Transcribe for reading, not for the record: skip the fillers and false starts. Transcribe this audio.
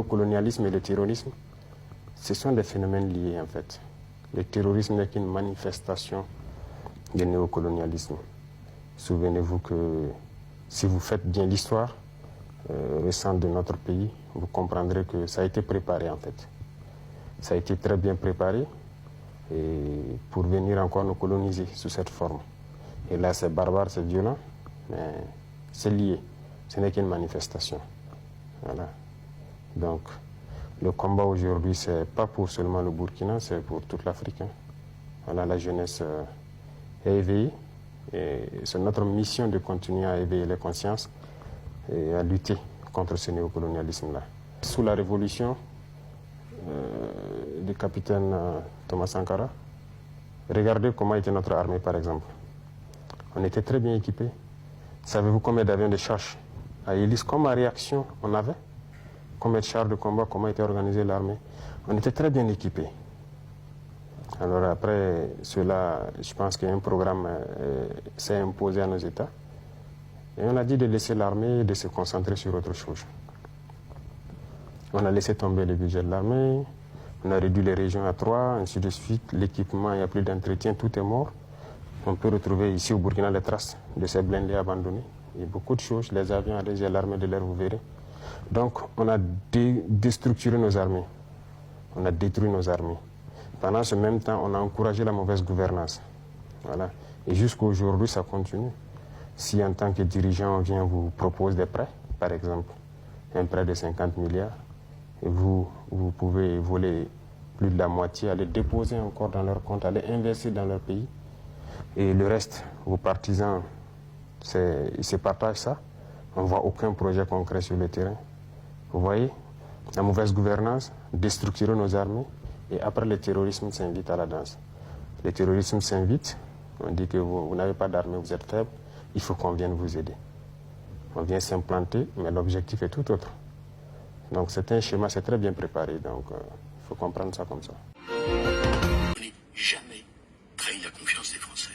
néocolonialisme et le terrorisme, ce sont des phénomènes liés en fait. Le terrorisme n'est qu'une manifestation du néocolonialisme. Souvenez-vous que si vous faites bien l'histoire récente de notre pays, vous comprendrez que ça a été préparé en fait. Ça a été très bien préparé et pour venir encore nous coloniser sous cette forme. Et là c'est barbare, c'est violent, mais c'est lié. Ce n'est qu'une manifestation. Voilà. Donc le combat aujourd'hui, c'est pas pour seulement le Burkina, c'est pour toute l'Afrique. Voilà, la jeunesse est éveillée et c'est notre mission de continuer à éveiller les consciences et à lutter contre ce néocolonialisme-là. Sous la révolution du capitaine Thomas Sankara, regardez comment était notre armée par exemple. On était très bien équipés. Savez-vous combien d'avions de chasse à hélice, comme à réaction on avait? Combien de chars de combat, comment était organisée l'armée? On était très bien équipés. Alors après cela, je pense qu'un programme s'est imposé à nos États. Et on a dit de laisser l'armée et de se concentrer sur autre chose. On a laissé tomber le budget de l'armée, on a réduit les régions à 3, ainsi de suite. L'équipement, il n'y a plus d'entretien, tout est mort. On peut retrouver ici au Burkina les traces de ces blindés abandonnés. Il y a beaucoup de choses, les avions allégés à l'armée de l'air, vous verrez. Donc on a déstructuré nos armées, on a détruit nos armées. Pendant ce même temps, on a encouragé la mauvaise gouvernance. Voilà. Et jusqu'à aujourd'hui, ça continue. Si en tant que dirigeant, on vient vous propose des prêts, par exemple, un prêt de 50 milliards, et vous pouvez voler plus de la moitié, aller déposer encore dans leur compte, aller investir dans leur pays. Et le reste, vos partisans, ils se partagent ça. On ne voit aucun projet concret sur le terrain. Vous voyez, la mauvaise gouvernance, déstructurer nos armées, et après le terrorisme s'invite à la danse. Le terrorisme s'invite, on dit que vous n'avez pas d'armée, vous êtes faible, il faut qu'on vienne vous aider. On vient s'implanter, mais l'objectif est tout autre. Donc c'est un schéma, c'est très bien préparé, donc il faut comprendre ça comme ça. On n'est jamais trahi la confiance des Français.